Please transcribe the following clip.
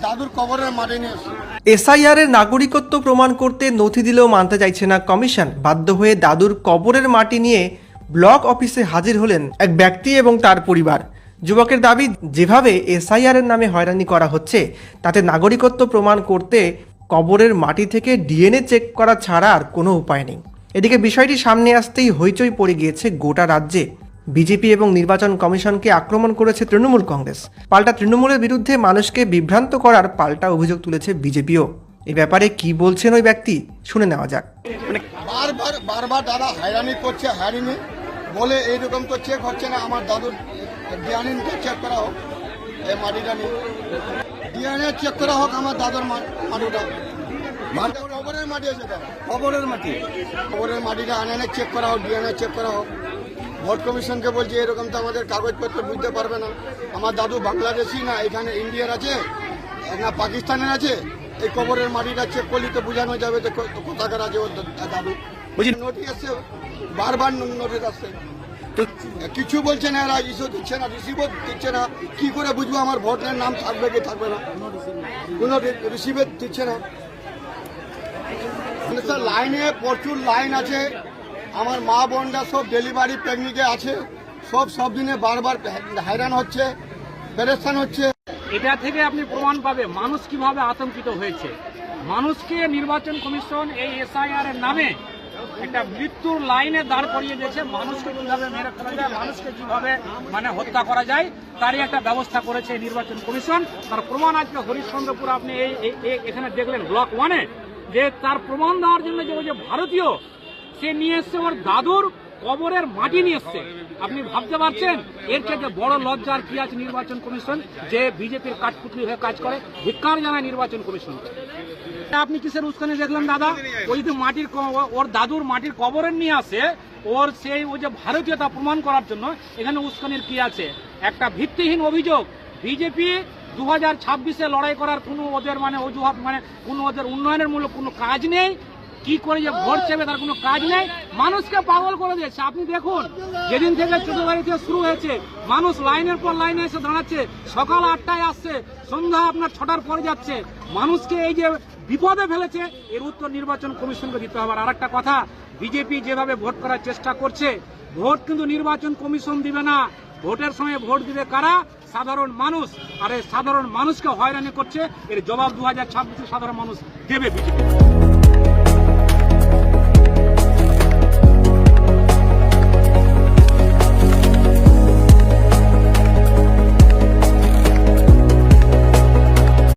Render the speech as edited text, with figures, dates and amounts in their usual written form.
দাদুর কবরের মাটি নিয়ে এসআইআর এর নাগরিকত্ব প্রমাণ করতে নথি দিলেও মানতে চাইছে না কমিশন। বাধ্য হয়ে দাদুর কবরের মাটি নিয়ে ব্লক অফিসে হাজির হলেন এক ব্যক্তি এবং তার পরিবার। যুবকের দাবি, যেভাবে এসআইআর এর নামে হয়রানি করা হচ্ছে তাতে নাগরিকত্ব প্রমাণ করতে কবরের মাটি থেকে ডিএনএ চেক করা ছাড়া আর কোনো উপায় নেই। এদিকে বিষয়টি সামনে আসতেই হইচই পড়ে গিয়েছে গোটা রাজ্যে। বিজেপি এবং নির্বাচন কমিশনকে আক্রমণ করেছে তৃণমূল কংগ্রেস। পাল্টা তৃণমূলের বিরুদ্ধে মানুষকে বিভ্রান্ত করার পাল্টা অভিযোগ তুলেছে বিজেপিও। এই ব্যাপারে কি বলছেন ওই ব্যক্তি, শুনে নেওয়া যাক। বারবার দাদা হয়রানি করছে, হয়রানি বলে এইরকম তো চেক হচ্ছে না। আমার দাদুর ডিএনএ চেক করা হোক, এই মাটিটা নিয়ে ডিএনএ চেক করা হোক, আমার দাদুর মাটিটা কবরের মাটি আছে, কবরের মাটিটা আনে চেক করা হোক, ডিএনএ চেক করা হোক। ভোট কমিশনকে বলছে এরকম তো আমাদের কাগজপত্র বুঝতে পারবে না। আমার দাদু বাংলাদেশি না এখানে ইন্ডিয়ার আছে না পাকিস্তানের আছে, এই কবরের মাটিটা চেক করলে তো বোঝানো যাবে তো কোথাকার আছে ওর দাদু। নোটিশ আসছে, বারবার নোটিশ আসছে, কিছু বলছে না, এরা ইস্যু দিচ্ছে না, রিসিভও দিচ্ছে না। কি করে বুঝবো আমার ভোটের নাম থাকবে কি থাকবে না? কোনো রিসিভে দিচ্ছে না। লাইনে প্রচুর লাইন আছে, আমার মা বোনরা সব ডেলিভারি প্রেগনেন্টে আছে, সব দিনে বারবার হয়রান হচ্ছে, পেরেশান হচ্ছে। এটা থেকে আপনি প্রমাণ পাবে মানুষ কিভাবে আতঙ্কিত হয়েছে। মানুষকে নির্বাচন কমিশন এই এসআইআর এর নামে একটা মৃত্যুর লাইনে দাঁড় করিয়ে দিয়েছে। মানুষকে কিভাবে মেরে ফেলা যায়, মানুষকে কিভাবে হত্যা করা যায় তারই একটা ব্যবস্থা করেছে নির্বাচন কমিশন। তার প্রমাণ আজকে হরিশ্চন্দ্রপুর আপনি এখানে দেখলেন ব্লক 1-এ, যে তার প্রমাণ দেওয়ার জন্য যে ওই যে ভারতীয় সে নিয়ে এসছে ওর দাদুর কবরের মাটি নিয়ে এসছে। আপনি ভাবতে পারছেন এর থেকে বড় লজ্জার কি আছে নির্বাচন কমিশন, যে বিজেপির কাঠপুতলি হয়ে কাজ করে? ধিক্কার জানায় নির্বাচন কমিশন। আপনি কিসের উস্কানি দেখলেন দাদা? ওই যে মাটির ওর দাদুর মাটির কবরের নিয়ে আসে, ওর সেই ওই যে ভারতীয়তা প্রমাণ করার জন্য এখানে উস্কানির কি আছে? একটা ভিত্তিহীন অভিযোগ। বিজেপি 2026-এ লড়াই করার কোনো ওদের অজুহাত কোনো ওদের উন্নয়নের মূলক কোনো কাজ নেই। কি করে যে ভোট চাইবে তার কোনো কাজ নেই। মানুষকে পাগল করে দিয়েছে। আপনি দেখুন, যেদিন থেকে 14 তারিখ থেকে শুরু হয়েছে, মানুষ লাইনের পর লাইনে এসে দাঁড়াচ্ছে। সকাল 8টায় আসছে, সন্ধ্যা আপনার 6টার পরে যাচ্ছে। মানুষকে এই যে বিপদে ফেলেছে, এর উত্তর নির্বাচন কমিশনকে দিতে হবে। আর একটা কথা, বিজেপি যেভাবে ভোট করার চেষ্টা করছে, ভোট কিন্তু নির্বাচন কমিশন দিবে না। ভোটের সময় ভোট দিবে কারা? সাধারণ মানুষ। আর এই সাধারণ মানুষকে হয়রানি করছে, এর জবাব 2026-এ সাধারণ মানুষ দেবে বিজেপি।